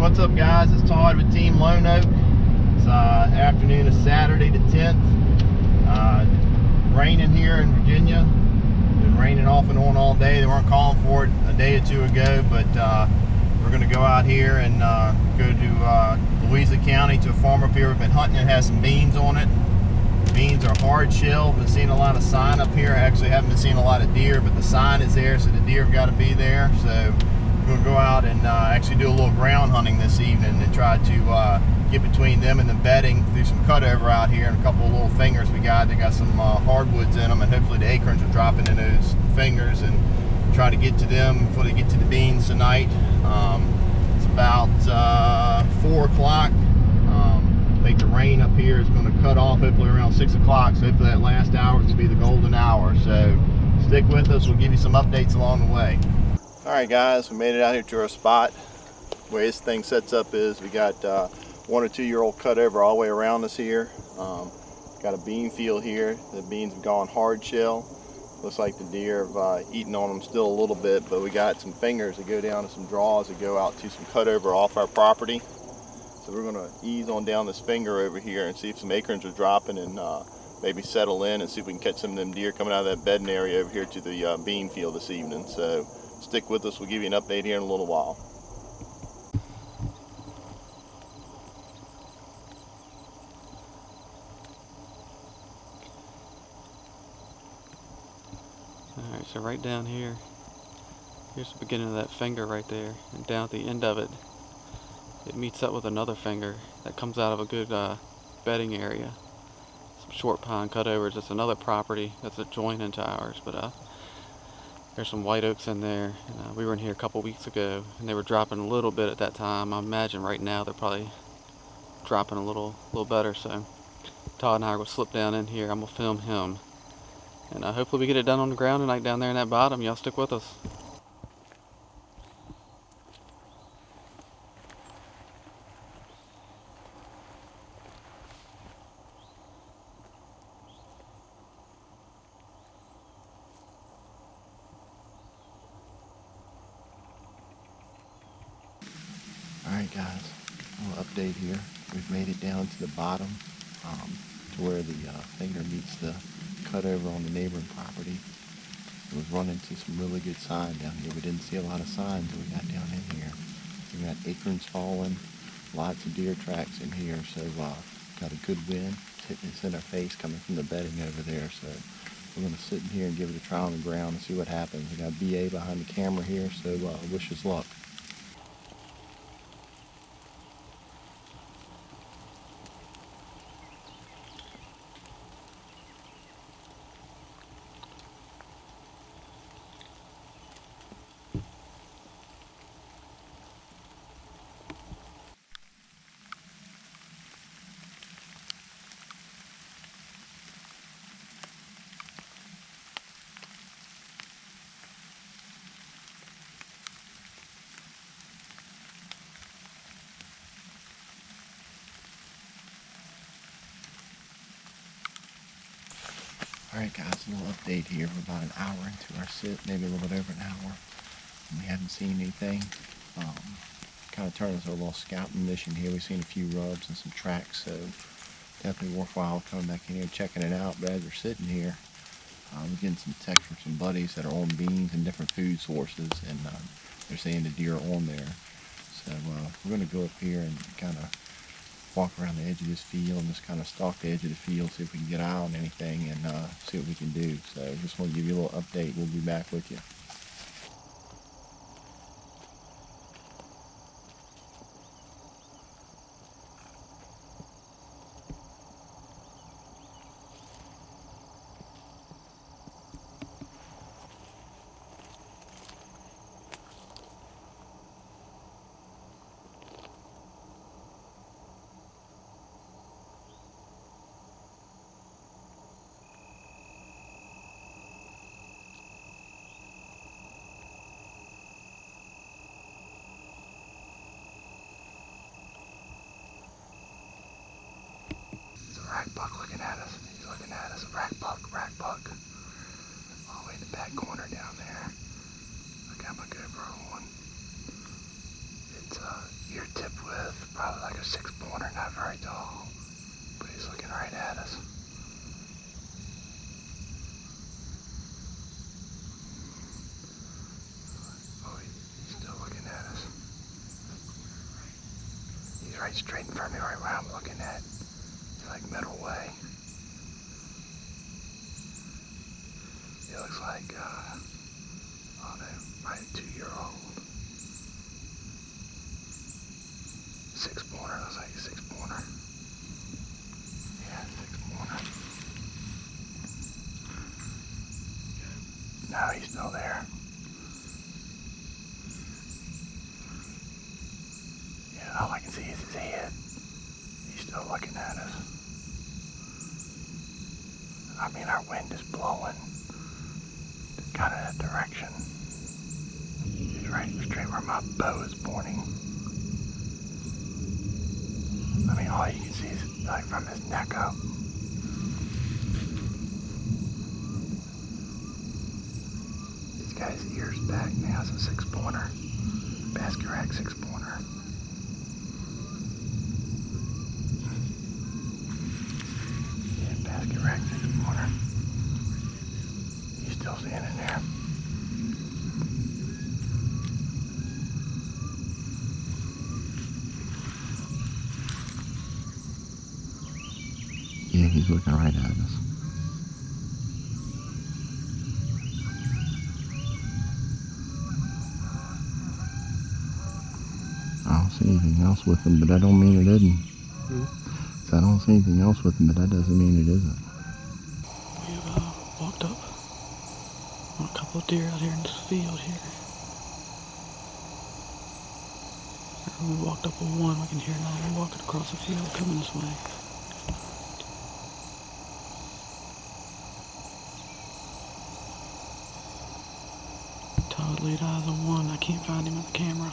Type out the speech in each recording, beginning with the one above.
What's up, guys? It's Todd with Team Lone Oak. It's afternoon of Saturday the 10th. Raining here in Virginia. Been raining off and on all day. They weren't calling for it a day or two ago, but we're going to go out here and go to Louisa County to a farm up here. We've been hunting. It has some beans on it. Beans are hard shell. Been seeing a lot of sign up here. I actually haven't been seeing a lot of deer, but the sign is there, so the deer have got to be there. So we're going to go out and actually do a little ground hunting this evening and try to get between them and the bedding, do some cutover out here, and a couple of little fingers we got. They got some hardwoods in them, and hopefully the acorns are dropping in those fingers, and try to get to them before they get to the beans tonight. It's about 4 o'clock. I think the rain up here is going to cut off hopefully around 6 o'clock, so hopefully that last hour will be the golden hour. So stick with us. We'll give you some updates along the way. Alright guys, we made it out here to our spot. The way this thing sets up is we got 1 or 2 year old cutover all the way around us here. Got a bean field here. The beans have gone hard shell. Looks like the deer have eaten on them still a little bit, but we got some fingers that go down to some draws that go out to some cutover off our property. So we're going to ease on down this finger over here and see if some acorns are dropping, and maybe settle in and see if we can catch some of them deer coming out of that bedding area over here to the bean field this evening. So stick with us. We'll give you an update here in a little while. Alright, so right down here, here's the beginning of that finger right there, and down at the end of it, it meets up with another finger that comes out of a good bedding area. Some short pine cutovers. It's another property that's adjoining to ours, but there's some white oaks in there. And, we were in here a couple weeks ago, and they were dropping a little bit at that time. I imagine right now they're probably dropping a little better. So Todd and I are gonna slip down in here. I'm gonna film him, and hopefully we get it done on the ground tonight down there in that bottom. Y'all stick with us. Alright guys, a little update here. We've made it down to the bottom, to where the finger meets the cutover on the neighboring property. It was running into some really good sign down here. We didn't see a lot of signs until we got down in here. We got acorns falling, lots of deer tracks in here, so got a good wind hitting us in our face coming from the bedding over there. So we're going to sit in here and give it a try on the ground and see what happens. We got BA behind the camera here, so wish us luck. Alright guys, a little update here. We're about an hour into our sit, maybe a little bit over an hour, and we haven't seen anything. Kind of turned into a little scouting mission here. We've seen a few rubs and some tracks, so definitely worthwhile coming back in here and checking it out. But as we're sitting here, we're getting some text from some buddies that are on beans and different food sources, and they're saying the deer are on there. So we're going to go up here and kind of walk around the edge of this field and just kind of stalk the edge of the field, see if we can get eye on anything, and see what we can do. So just want to give you a little update. We'll be back with you. Rack buck looking at us. He's looking at us. Rack buck, rack buck. All the way in the back corner down there. I got my GoPro on. It's ear tip a 6-pointer, not very tall, but he's looking right at us. Oh, he's still looking at us. He's right straight in front of me, right where I'm looking at. He's like middle way. He looks like, I don't know, probably a 2-year-old. 6-pointer, looks like a 6-pointer. Yeah, 6-pointer. No, he's still there. Yeah, all I can see is his head. He's still looking at us. I mean, our wind is blowing kind of that direction. He's right straight where my bow is pointing. I mean, all you can see is like from his neck up. He's got his ears back now. It's a 6-pointer. Basket rack 6-pointer. Yeah, basket rack 6-pointer. He's still standing there. Yeah, he's looking right at us. I don't see anything else with him, but that don't mean it isn't. So I don't see anything else with him, but that doesn't mean it isn't. We've walked up on a couple of deer out here in this field here. We walked up on one, we can hear another one walking across the field coming this way. Todd laid eyes on one. I can't find him on the camera,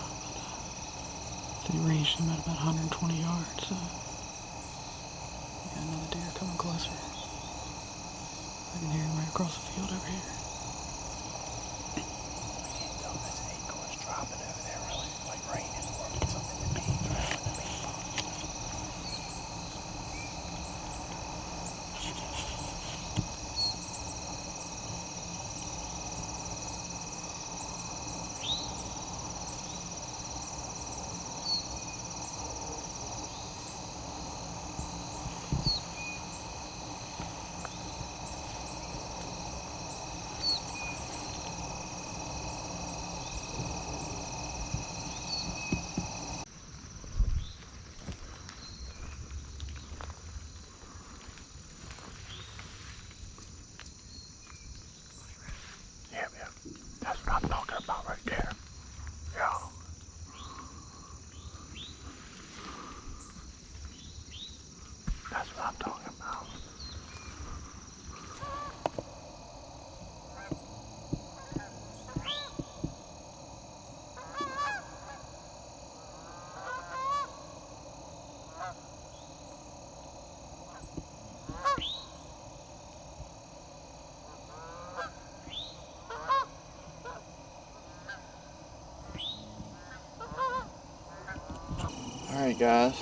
but he ranged him at about 120 yards. So we got another deer coming closer. I can hear him right across the field over here. I can't tell if this acorn's dropping over there, really, like raining, or if it's something in the beans right in the bean box. Yeah, that's what I'm talking about right there. Yeah. That's what I'm talking about. Alright guys,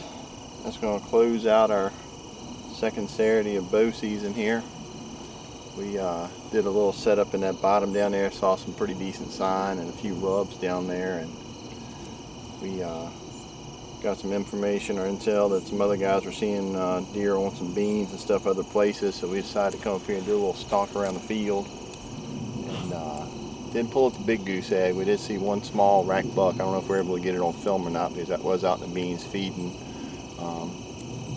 that's going to close out our second Saturday of bow season here. We did a little setup in that bottom down there, saw some pretty decent sign and a few rubs down there, and we got some information or intel that some other guys were seeing deer on some beans and stuff other places, so we decided to come up here and do a little stalk around the field. And didn't pull up the big goose egg. We did see one small rack buck. I don't know if we were able to get it on film or not, because that was out in the beans feeding.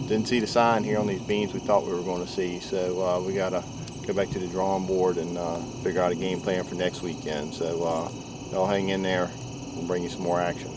Didn't see the sign here on these beans we thought we were going to see, so we got to go back to the drawing board and figure out a game plan for next weekend. So y'all hang in there. We'll bring you some more action.